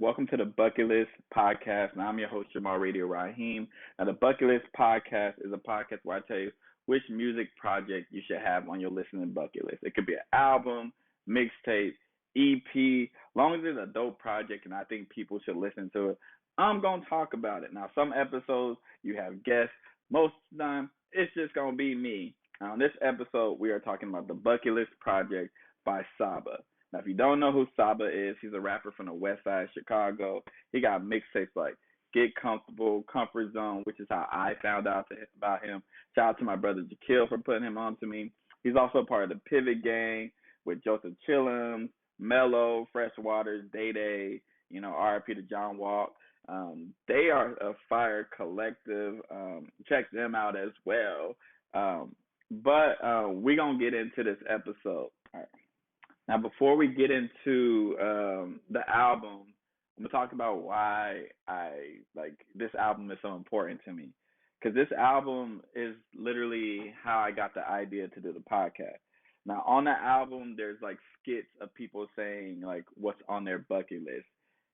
Welcome to the Bucket List Podcast. Now, I'm your host, Jamal Raheem. Now, the Bucket List Podcast is a podcast where I tell you which music project you should have on your listening bucket list. It could be an album, mixtape, EP, long as it's a dope project and I think people should listen to it. I'm going to talk about it. Now, some episodes you have guests. Most of the time, it's just going to be me. Now, on this episode, we are talking about the Bucket List Project by Saba. Now, if you don't know who Saba is, he's a rapper from the West Side of Chicago. He got mixtapes like Get Comfortable, Comfort Zone, which is how I found out about him. Shout out to my brother Jamal for putting him on to me. He's also part of the Pivot Gang with Joseph Chillums, Mello, Fresh Waters, Day Day, RIP to John Walk. They are a fire collective. Check them out as well. But we're going to get into this episode. All right. Now, before we get into the album, I'm going to talk about why this album is so important to me. Because this album is literally how I got the idea to do the podcast. Now, on the album, there's like skits of people saying like what's on their bucket list,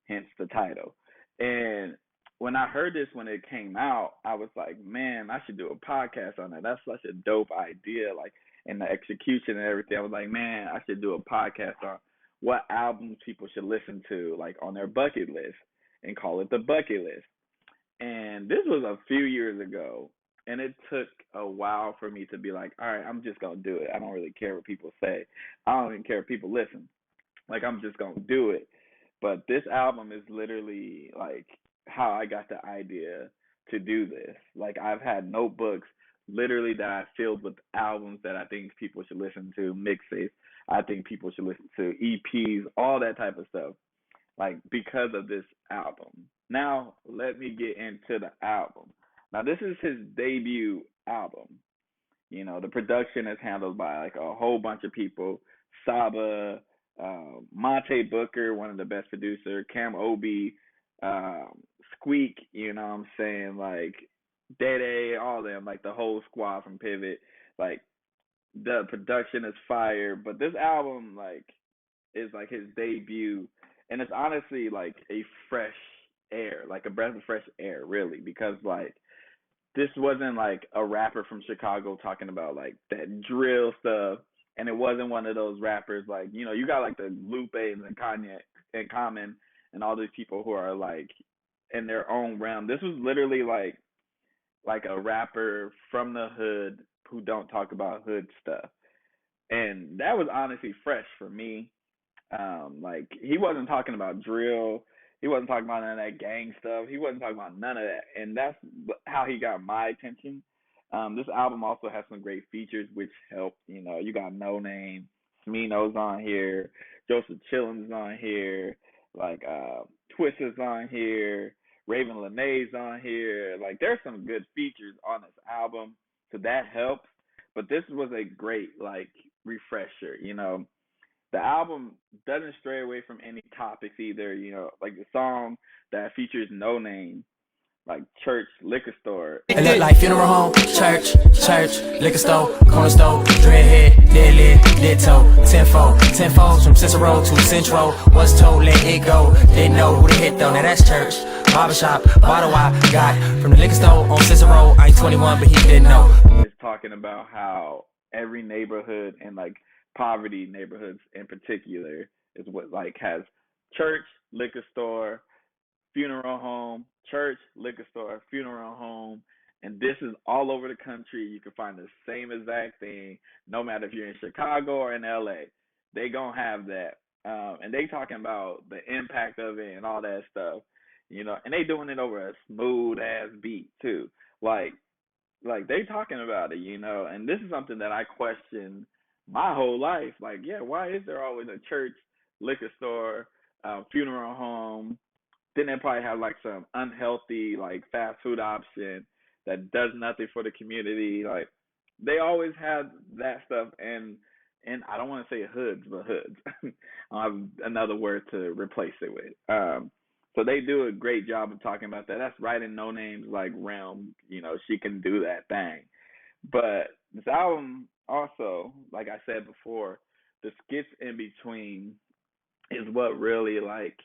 hence the title. And when I heard this when it came out, I was like, man, I should do a podcast on that. That's such a dope idea. Like, and the execution and everything. I was like, man, I should do a podcast on what albums people should listen to, like on their bucket list, and call it the Bucket List. And this was a few years ago, and it took a while for me to be like, all right, I'm just gonna do it. I don't really care what people say. I don't even care if people listen. Like, I'm just gonna do it. But this album is literally like how I got the idea to do this. Like, I've had notebooks literally that I filled with albums that I think people should listen to, mixtapes I think people should listen to, EPs, all that type of stuff, like because of this album. Now, let me get into the album. Now, this is his debut album. The production is handled by like a whole bunch of people. Saba, Monte Booker, one of the best producers, Cam Obi, Squeak, you know what I'm saying, like Day, all of them, like the whole squad from Pivot. Like, the production is fire, but this album like is like his debut, and it's honestly like a fresh air, like a breath of fresh air, really, because like this wasn't like a rapper from Chicago talking about like that drill stuff, and it wasn't one of those rappers like you got like the Lupe and Kanye and Common and all these people who are like in their own realm. This was literally like a rapper from the hood who don't talk about hood stuff. And that was honestly fresh for me. Like, he wasn't talking about drill. He wasn't talking about none of that gang stuff. He wasn't talking about none of that. And that's how he got my attention. This album also has some great features, which helped. You got No Name, Smino's on here, Joseph Chillums on here, like Twista's on here, Raven Lenae's on here. Like, there's some good features on this album, so that helps. But this was a great like refresher. The album doesn't stray away from any topics either. Like the song that features No Name, like church, liquor store. It look like funeral home, church, liquor store, corner store, dreadhead, dead lid, dead toe, tenfold from Cicero to Central. Was told, let it go. Didn't know who to hit though. Now that's church, barbershop, bottle I got from the liquor store on Cicero. I ain't 21, but he didn't know. It's talking about how every neighborhood and like poverty neighborhoods in particular is what like has church, liquor store, funeral home, church, liquor store, funeral home, and this is all over the country. You can find the same exact thing, no matter if you're in Chicago or in LA. They gonna have that, and they talking about the impact of it and all that stuff, and they doing it over a smooth ass beat too, like they talking about it, and this is something that I question my whole life. Like, yeah, why is there always a church, liquor store, funeral home? Then they probably have like some unhealthy like fast food option that does nothing for the community. Like, they always have that stuff, and I don't want to say hoods, but hoods. I have another word to replace it with. So they do a great job of talking about that. That's right in No Name's like realm. She can do that thing. But this album also, like I said before, the skits in between is what really like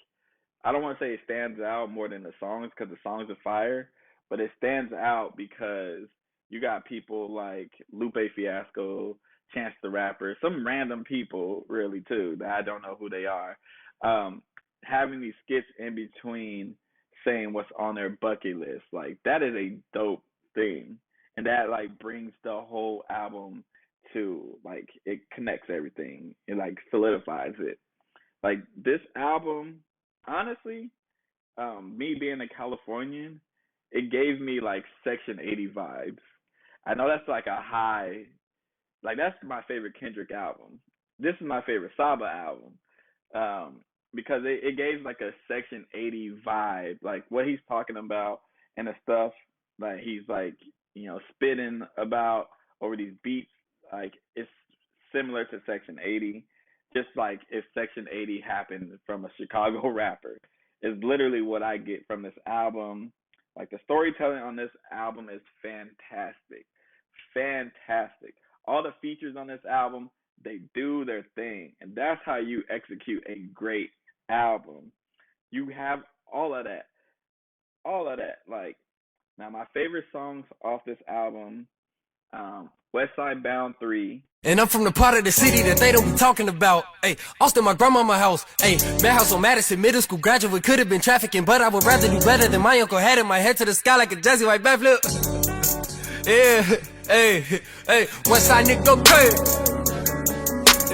I don't want to say it stands out more than the songs because the songs are fire, but it stands out because you got people like Lupe Fiasco, Chance the Rapper, some random people really too that I don't know who they are, um, having these skits in between saying what's on their bucket list. Like that is a dope thing, and that like brings the whole album to like it connects everything. It like solidifies it. Like this album, honestly, me being a Californian, it gave me like Section 80 vibes. I know that's like a high, like that's my favorite Kendrick album. This is my favorite Saba album, um, because it gave like a Section 80 vibe, like what he's talking about and the stuff that he's like spitting about over these beats. Like it's similar to Section 80, just like if Section 80 happened from a Chicago rapper. Is literally what I get from this album. Like the storytelling on this album is fantastic, fantastic. All the features on this album, they do their thing, and that's how you execute a great album. You have all of that, all of that. Like now, my favorite songs off this album, West Side Bound 3. And I'm from the part of the city that they don't be talking about. Hey, Austin, my grandmama house. Hey, Madhouse on Madison, middle school graduate, could have been trafficking, but I would rather do better than my uncle had in my head to the sky like a Jazzy White backflip. Yeah, hey, hey, West Side nigga go crazy.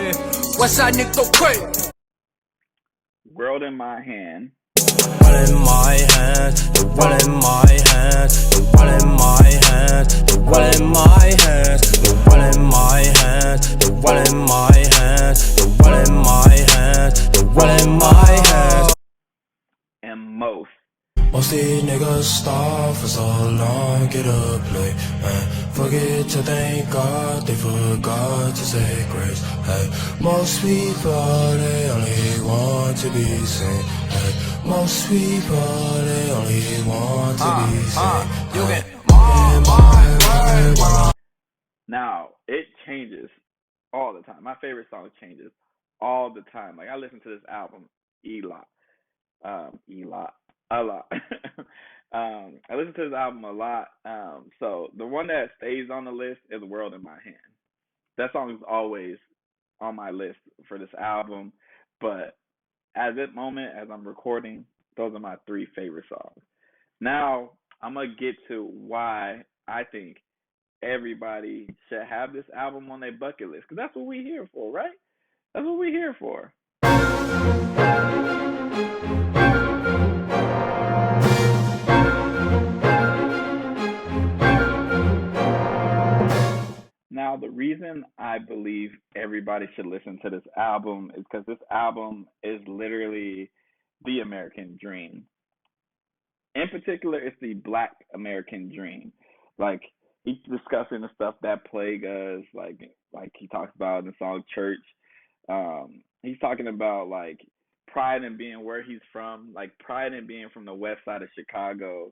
Yeah, West Side nigga go crazy. World in My Hand. World in my hands, the world in my hands, the world in my hands, the world in my hands, the world in my hands, the world in my hands, the world in my hands, the world in my hands. And Most. Most these niggas starve for so long, get a play, man. Forget to thank God, they forgot to say grace. Hey, most people, they only want to be seen. Hey, most people, they only want to be seen. You get Now, it changes all the time. My favorite song changes all the time. Like I listen to this album a lot. A lot. I listen to this album a lot. So the one that stays on the list is World in My Hand. That song is always on my list for this album. But at this moment, as I'm recording, those are my three favorite songs. Now, I'm going to get to why I think everybody should have this album on their bucket list. Because that's what we're here for, right? That's what we're here for. Now, the reason I believe everybody should listen to this album is because this album is literally the American dream. In particular, it's the Black American dream. Like he's discussing the stuff that plague us, like he talks about in the song Church. He's talking about like pride in being where he's from, like pride in being from the west side of Chicago.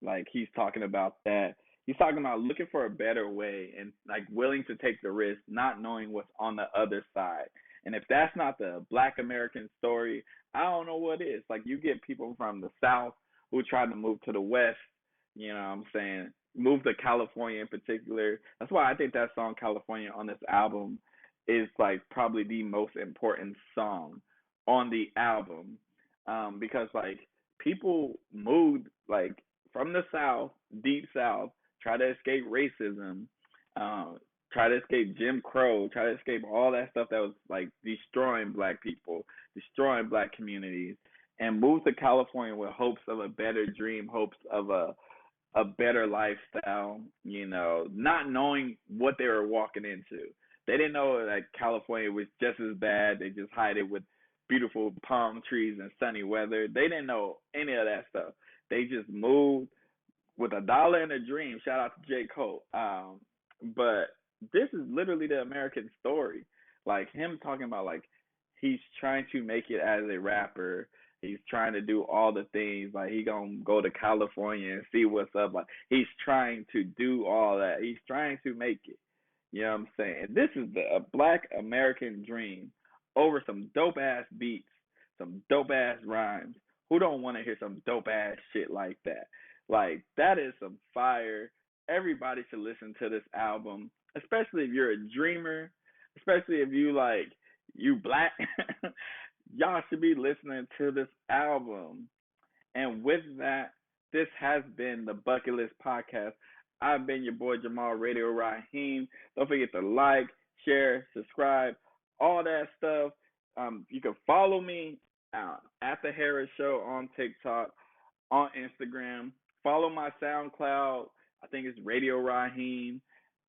Like he's talking about that. He's talking about looking for a better way and like willing to take the risk, not knowing what's on the other side. And if that's not the Black American story, I don't know what is. Like you get people from the South who tried to move to the West, you know what I'm saying? Move to California in particular. That's why I think that song California on this album is like probably the most important song on the album. Because like people moved like from the South, deep South, try to escape racism, uh, try to escape Jim Crow, try to escape all that stuff that was like destroying black people, destroying black communities, and moved to California with hopes of a better dream, hopes of a better lifestyle, not knowing what they were walking into. They didn't know that California was just as bad. They just hide it with beautiful palm trees and sunny weather. They didn't know any of that stuff. They just moved with a dollar and a dream. Shout out to J. Cole. But this is literally the American story. Like him talking about like he's trying to make it as a rapper. He's trying to do all the things. Like he gonna go to California and see what's up. Like he's trying to do all that. He's trying to make it. You know what I'm saying? This is the Black American dream over some dope ass beats, some dope ass rhymes, Who don't want to hear some dope ass shit like that? Like that is some fire. Everybody should listen to this album, especially if you're a dreamer, especially if you black. Y'all should be listening to this album. And with that, this has been the Bucket List Podcast. I've been your boy Jamal Radio Raheem. Don't forget to like, share, subscribe, all that stuff. You can follow me at the Harris Show on TikTok, on Instagram. Follow my SoundCloud. I think it's Radio Raheem.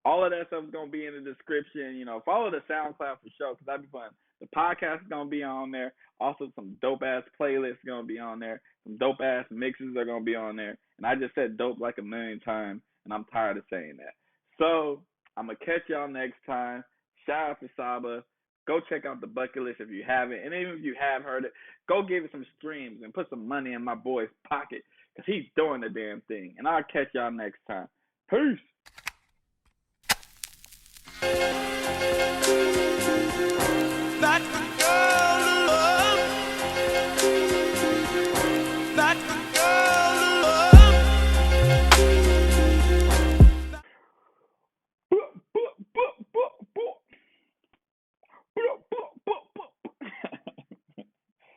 All of that stuff is gonna be in the description. Follow the SoundCloud for sure, because that'd be fun. The podcast is gonna be on there. Also, some dope ass playlists gonna be on there. Some dope ass mixes are gonna be on there. And I just said dope like a million times, and I'm tired of saying that. So I'm gonna catch y'all next time. Shout out to Saba. Go check out the Bucket List if you haven't, and even if you have heard it, go give it some streams and put some money in my boy's pocket, because he's doing the damn thing. And I'll catch y'all next time. Peace.